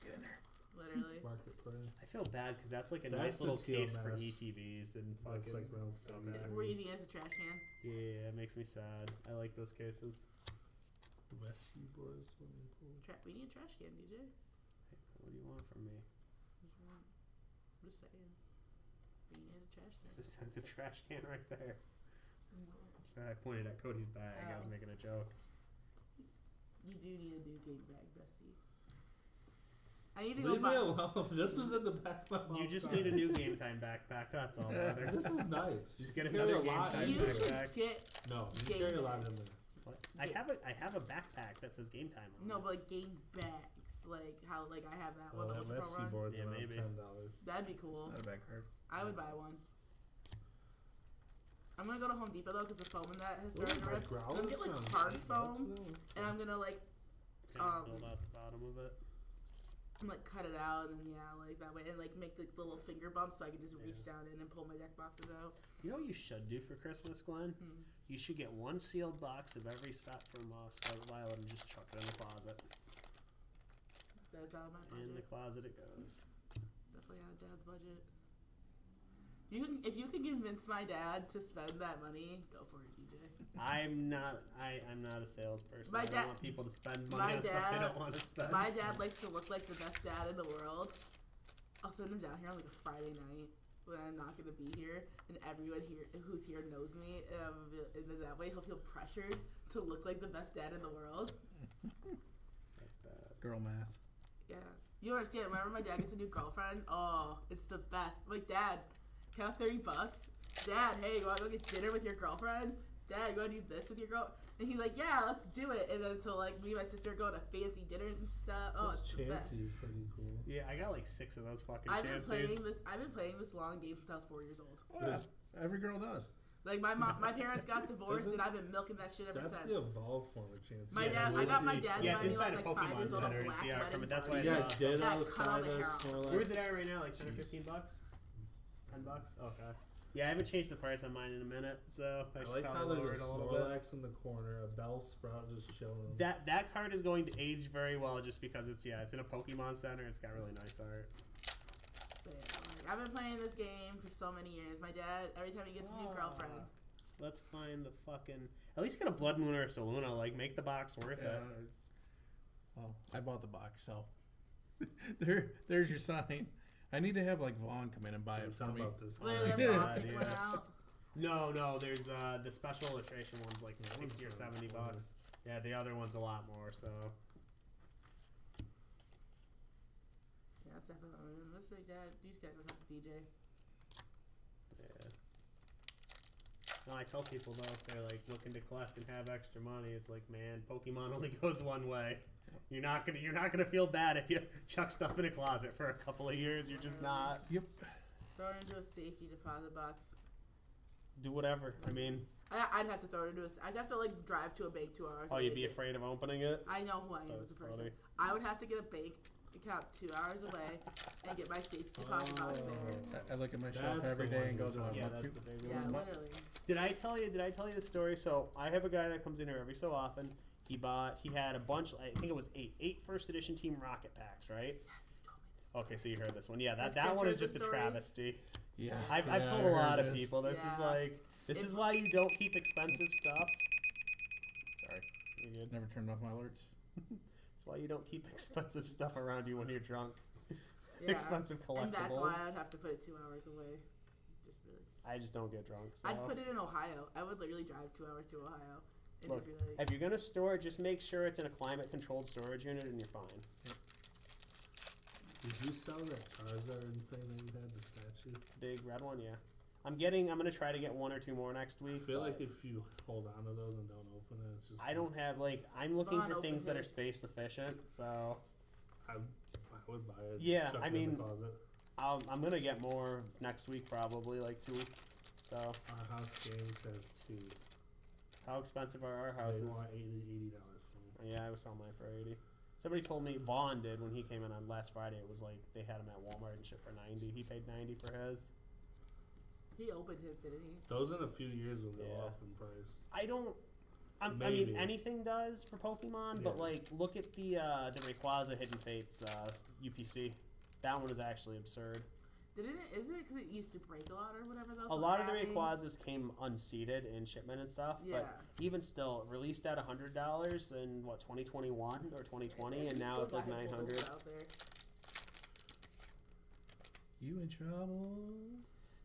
Get in there. Literally. market price. I feel bad because that's like a That's nice the little teal case for mess. ETBs and That's fucking. like real so funny. bad. We're using it as a trash can. Yeah, it makes me sad. I like those cases. Rescue boys. swimming pool. We need a trash can, DJ. What do you want from me? I'm just saying. We need a trash can. There's a trash can right there. I pointed at Cody's bag. I was Oh. making a joke. You do need a new game bag, bestie. I need to go Leave me buy. alone. This was in the back of my You mom's just car. need a new game time backpack. That's all, brother. This is nice. You Just can get carry another a lot game in time You there. backpack. should get No, you game carry a lot in bags. there. What? I have a backpack that says game time on No, it. but like game bags, like how like I have that Well, one. that The Ultra rescue Pro Run. board's Yeah, around maybe. $10. That'd be cool. Not a bad card. I would buy one. I'm gonna go to Home Depot though, because the foam in that has Ooh, started to my rip. I'm growlers gonna get like sound hard $8 foam, now. and I'm gonna like Kind of build out the bottom of it. cut it out, and then like that way, and like make the little finger bumps so I can just reach down in and pull my deck boxes out. You know what you should do for Christmas, Glenn? Hmm. You should get one sealed box of every set from Scarlet Violet and just chuck it in the closet. That's out of my In the budget. closet it goes. Definitely out of Dad's budget. If you can convince my dad to spend that money, go for it, DJ. I'm not a salesperson. My I dad- don't want people to spend money on stuff they don't want to spend. My dad likes to look like the best dad in the world. I'll send him down here on like a Friday night when I'm not gonna be here, and everyone here who's here knows me, and then that way he'll feel pressured to look like the best dad in the world. That's bad. Girl math. Yeah, you understand? Whenever my dad gets a new girlfriend, oh, it's the best. I'm like, Dad, can I have $30? Dad, hey, you wanna go get dinner with your girlfriend? Dad, you wanna do this with your girl? And he's like, yeah, let's do it. And then so like me and my sister go to fancy dinners and stuff. Oh, it's the best. Chancy's pretty cool. Yeah, I got like 6 of those fucking I've been chances. playing this long game since I was 4 years old. Oh, yeah. Every girl does. Like my parents got divorced, and I've been milking that shit ever That's since. the evolved form of Chancy. My dad, I got my dad Yeah, when it's I inside was of like 5 Pokemon years old. Centers. Black Yeah, wedding that's why party. You I got got Ditto, That cut all the hair Psyduck, off. Snorlax. Where's it at right now? Like 10 or 15 bucks? 10 bucks? Okay. Yeah, I haven't changed the price on mine in a minute, so I I should like how probably lower there's it a a little bit. Snorlax in the corner, a Bellsprout just chilling. That card is going to age very well just because it's in a Pokemon Center. It's got really nice art. But yeah, like, I've been playing this game for so many years. My dad, every time he gets a new girlfriend, Let's find the fucking. At least get a Blood Moon or a Saluna. Like, make the box worth it. Well, I bought the box, so there's your sign. I need to have like Vaughn come in and buy it for me. About this. literally, God, I'm gonna pick yeah. one out. No, there's the special illustration one's like 60 or 70 bucks. Yeah, the other one's a lot more. So Yeah, that's definitely. Looks like that. These guys don't have to DJ. yeah. No, I tell people though if they're like looking to collect and have extra money, it's like, man, Pokemon only goes one way. You're not gonna feel bad if you chuck stuff in a closet for a couple of years. You're just not. Yep. Throw it into a safety deposit box. Do whatever. I mean, I'd have to throw it into I'd have to like drive to a bank 2 hours. oh, away you'd to be get- afraid of opening it. I know who I am That's as a person. funny. I would have to get a bank account 2 hours away and get my safety deposit box there. I look at my shelf That's every the day one and go, you're do I talking Yeah, want that's to? the big Yeah, one. literally. Did I tell you the story? So I have a guy that comes in here every so often. He had a bunch. I think it was eight first edition Team Rocket packs, right? Yes, you told me this. Okay, so you heard this one. Yeah, Has that Chris one heard is this just a story? travesty. Yeah. I've Yeah, told I a heard lot of this. people. This is Yeah. like this is why you don't keep expensive stuff. Sorry, You're good. never turned off my alerts. That's why you don't keep expensive stuff around you when you're drunk. Yeah. Expensive collectibles. And that's why I'd have to put it 2 hours away. Just really. I just don't get drunk. So. I'd put it in Ohio. I would literally drive 2 hours to Ohio. And Look, just be like, if you're gonna store it, just make sure it's in a climate-controlled storage unit, and you're fine. Did you sell that Charizard thing that you had, the statue? Big red one, yeah. I'm gonna try to get 1 or 2 more next I week. feel but like if you hold on to those and don't open it, it's just. I don't have I'm looking Vaughn, for open things that are his. space efficient. So I would buy it. Yeah, chuck I it in the mean- closet. I'm gonna get more next week, probably like 2 weeks. So Our house games has 2. how expensive are our They houses? want $80 for me. Yeah, I was selling mine for 80. Somebody told me Vaughn did when he came in on last Friday. It was like they had him at Walmart and shipped for 90. He paid 90 for his. he opened his, didn't he? Those in a few years will go Yeah. up in price. I don't. I mean, Maybe. anything does for Pokemon, but Yeah. like, look at the Rayquaza Hidden Fates UPC. That one is actually absurd. Isn't it because it used to break a lot or whatever? Those A lot of the Rayquazas came unseeded in shipment and stuff, Yeah. but even still, released at $100 in what 2021 or 2020, and now it's like 900. Out there. You in trouble?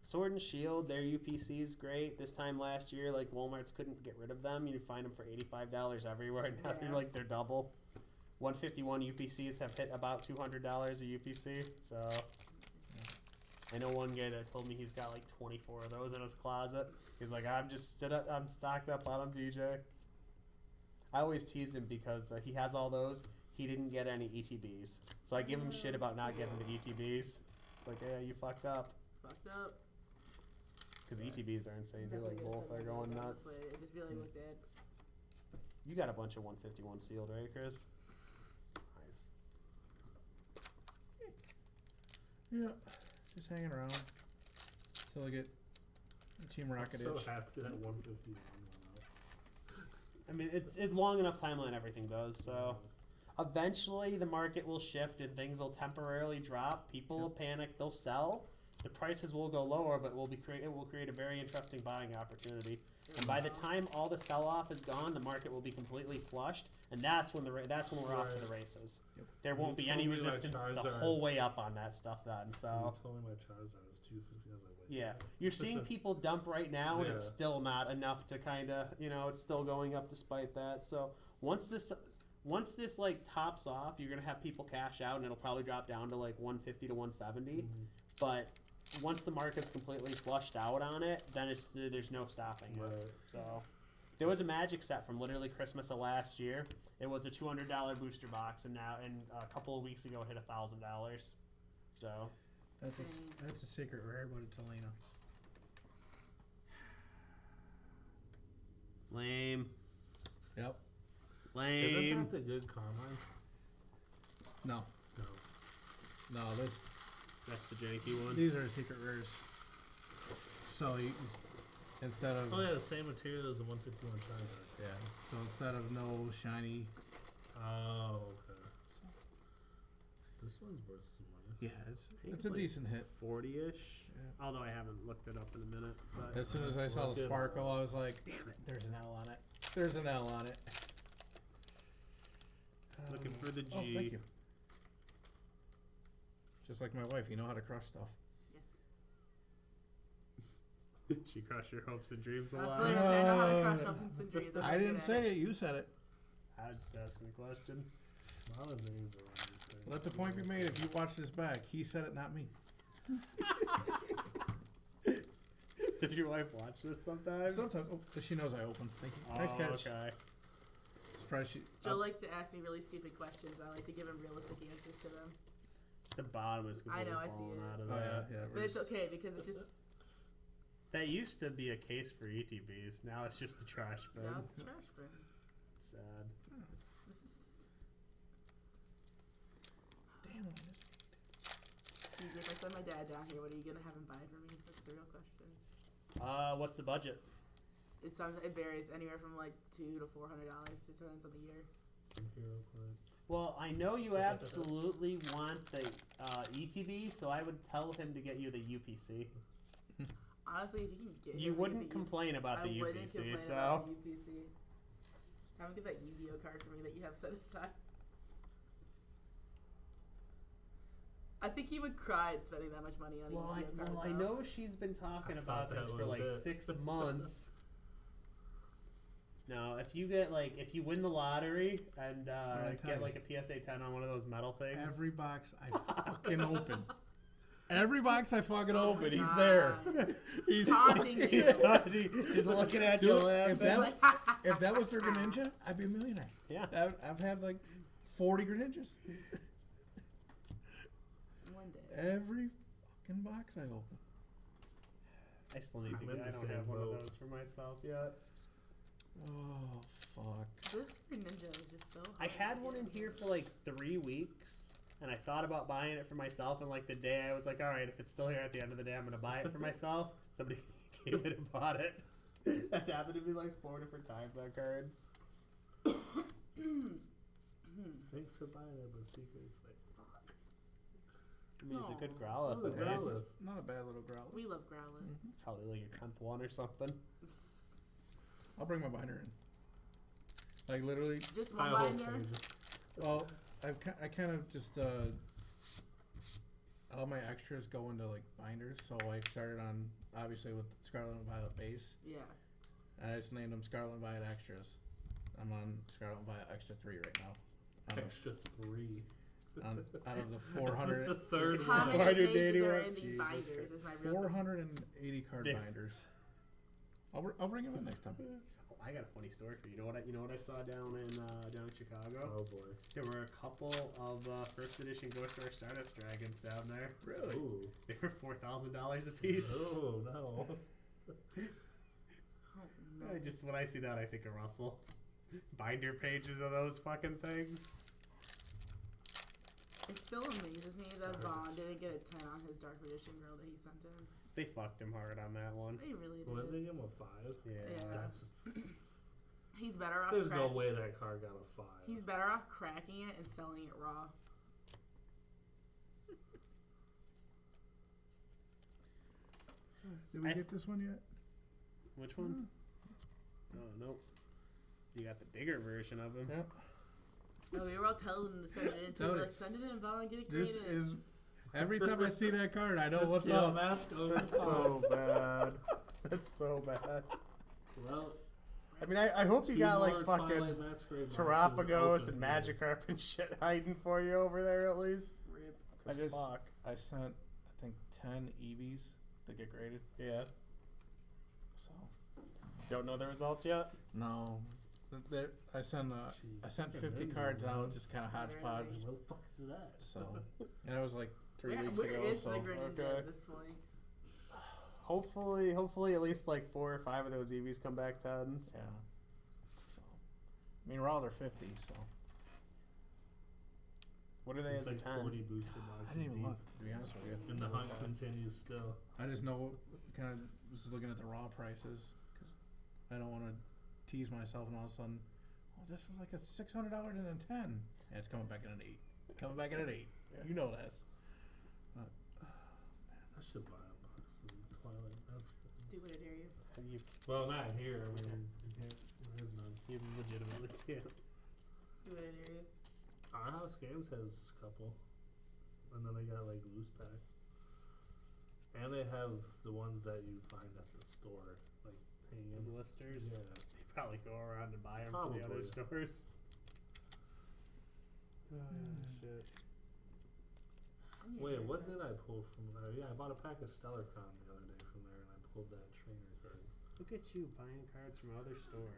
Sword and Shield, their UPC is great. This time last year, like Walmart's couldn't get rid of them. You'd find them for $85 everywhere. Now Yeah. they're double. 151 UPCs have hit about $200 a UPC. So I know one guy that told me he's got like 24 of those in his closet. He's like, I'm stocked up on them, DJ. I always tease him because he has all those. He didn't get any ETBs, so I give him shit about not getting the ETBs. It's like, yeah, you fucked up. Fucked up. Because ETBs are insane. You're like, wolf, they're going nuts. It'd just be like, look, Dad. You got a bunch of 151 sealed, right, Chris? Nice. Yeah, just hanging around till I get Team Rocket So itch. happy that 151 went I mean, it's long enough timeline. Everything does. So eventually, the market will shift and things will temporarily drop. People will panic. They'll sell. the prices will go lower, but it will create a very interesting buying opportunity. And by the time all the sell-off is gone, the market will be completely flushed, and that's when we're off to the races. Yep. There won't be any resistance the whole way up on that stuff then. So You told me my Charizard was 250. I was like, wait. yeah, you're seeing people dump right now, and it's still not enough to kind of, it's still going up despite that. So once this like tops off, you're gonna have people cash out, and it'll probably drop down to like 150 to 170. But once the market's completely flushed out on it, then there's no stopping it. Right. So there was a Magic set from literally Christmas of last year. It was a $200 booster box, and now a couple of weeks ago it hit $1,000. So That's a secret rare, but it's Elena. lame. Yep. Lame. Isn't that the good Carmine? No. No. That's the janky one. These are secret rares. So instead of Oh yeah, the same material as the 151 Charizard. yeah, so instead of no shiny, Oh, okay. This one's worth some money. yeah, think it's it's a like decent hit. 40-ish. Yeah. Although I haven't looked it up in a minute. But As soon as I saw the sparkle, I was like, "Damn it! There's an L on it. There's an L on it." looking for the G. Oh, thank you. Just like my wife, you know how to crush stuff. Yes. She crushed your hopes and dreams a I was lot. literally gonna say, I know how to crush hopes and dreams. I'm I really didn't good at say it. it. You said it. I was just asking a question. A lot of names around this thing. Let the point be made. If you watch this back, he said it, not me. Did your wife watch this sometimes? Sometimes, she knows I open. Thank you. Nice catch. Okay. Surprised she. Joe likes to ask me really stupid questions. I like to give him realistic answers to them. The bottom is completely I know, I see falling it. out of Oh that. yeah. But it's okay because it's just That used to be a case for ETBs. Now it's just a trash bin. now it's trash bin. Sad. Damn. If I send my dad down here, what are you gonna have him buy for me? That's the real question. What's the budget? It varies anywhere from like $200 to $400. Depends on the year. Some hero cards. Well, I know you absolutely want the ETB, so I would tell him to get you the UPC. Honestly, if you can get You him to wouldn't get the complain about the I wouldn't UPC, complain so about the UPC. Have him get that Yu-Gi-Oh card for me that you have set aside. I think he would cry at spending that much money on a Yu-Gi-Oh card. I know she's been talking I about thought this that for was like it. 6 months. No, if you win the lottery and get like a PSA 10 on one of those metal things. Every box I fucking open. Every box I fucking Oh open, my he's God. there. He's Taunting you. He's just looking at you Dude, laughing. if He's like, if that was for Greninja, I'd be a millionaire. Yeah. I've had like 40 Greninjas. one day. Every fucking box I open. I still need to I'm get. in I the don't same have one of boat. those for myself yet. Oh fuck. This Ninja is just so I hard had to one get. in here for like 3 weeks, and I thought about buying it for myself. And like the day I was like, all right, if it's still here at the end of the day, I'm gonna buy it for myself. Somebody came in and bought it. That's happened to me like 4 different times on cards. Thanks for buying it, but secret's like, fuck. I mean, it's a good Aw. Growlithe. Ooh, at Growlithe. least. It's not a bad little Growlithe. We love Growlithe. Probably like your 10th one or something. I'll bring my binder in. Like literally, Just I one hope binder. well, I kind of just all my extras go into like binders. So I started on obviously with Scarlet and Violet base, Yeah. and I just named them Scarlet and Violet extras. I'm on Scarlet and Violet extra 3 right now. Extra 3. Out of the 400, The third How one. many 481. pages are in these Jesus binders? Christ. Is my real 480 card Yeah. binders. I'll bring them in next time. Oh, I got a funny story for you. You know what I saw down in Chicago? Oh boy. There were a couple of first edition Ghost Star Stardust Dragons down there. Really? Ooh. They were $4,000 a piece. Oh no. Oh, no. When I see that, I think of Russell. Binder pages of those fucking things. It still amazes me that Vaughn didn't get a 10 on his Dark Edition girl that he sent him. They fucked him hard on that one. They really did. What did they give him a 5? Yeah. That's, He's better off. there's no way that card got a 5. He's better off cracking it and selling it raw. Did we I- get this one yet? Which one? Oh, nope. You got the bigger version of him. Yep. No, we were all telling them to send it in. Too. Tell We're you. like, send it in, Val, and get it This created. is every time I see that card, I know what's Yeah, up. mask over. That's so bad. That's so bad. Well, I mean, I hope you two got like more fucking Twilight Masquerade boxes Terapagos open and here. Magikarp and shit hiding for you over there at least. Rip. I just Fuck. I sent I think 10 EVs that get graded. Yeah. So Don't know the results yet? no, I sent Jeez, I sent fucking 50 millions cards of out, them. just kind of hodgepodge. What the fuck is that? So and it was like 3 Where, weeks where ago. is So the Greninja okay. at this point? Hopefully at least like 4 or 5 of those EVs come back tens. yeah. So I mean, Raw they're 50. So What are they It's as like a 10? 40 booster boxes I didn't even deep. look, to be honest with you. And the hunt continues still. I just know, kind of was looking at the raw prices because I don't want to tease myself and all of a sudden, oh, this is like a $600 and a 10. And it's coming back in an 8. Coming back in an 8. Yeah. You know this. But, I should buy a box of Twilight. That's Do what I dare you. You, well, not here. I mean, there's none. you legitimately can't. Do what I dare you. Our House Games has a couple, and then they got like loose packs, and they have the ones that you find at the store, like hanging. Blisters. Yeah. They probably go around and buy them from the other Probably. stores. Oh, shit. Wait, what did I pull from there? Yeah, I bought a pack of Stellar Crown the other day from there, and I pulled that trainer card. Look at you buying cards from other stores.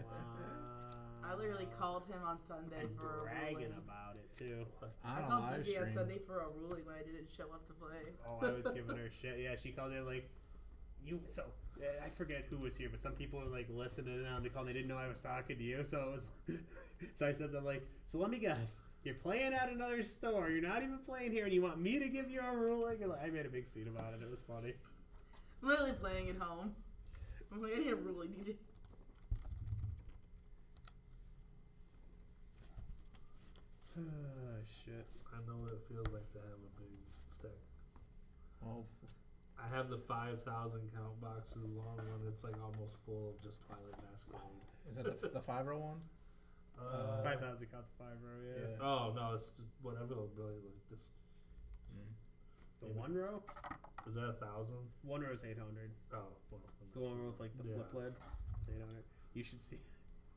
Wow. I literally called him on Sunday And for a bragging ruling. about it too. I on a called live DJ on stream. Sunday for a ruling when I didn't show up to play. Oh, I was giving her shit. Yeah, she called in like, you. So I forget who was here, but some people were like listening on the call. And they didn't know I was talking to you, so it was. So I said to them like, so let me guess. You're playing at another store. You're not even playing here, and you want me to give you a ruling? And I made a big scene about it. It was funny. I'm literally playing at home. I'm like, I need a ruling, DJ. Oh shit. I know what it feels like to have a big stack. Oh, I have the 5,000 count boxes long one. It's like almost full of just Twilight Masquerade. is that the 5-row one? 5,000 counts of 5 row. Yeah. Oh no, it's just whatever. Really, like this. Mm. The Maybe. 1 row. Is that 1,000? 1 row is 800. Oh well. then The one with like the Yeah. flip lid. It's 800. You should see.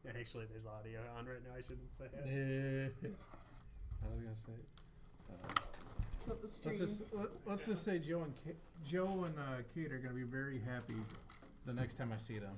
Actually, there's audio on right now. I shouldn't say it. I was gonna say. Flip the stream. Let's just say Joe and Kate are gonna be very happy the next time I see them.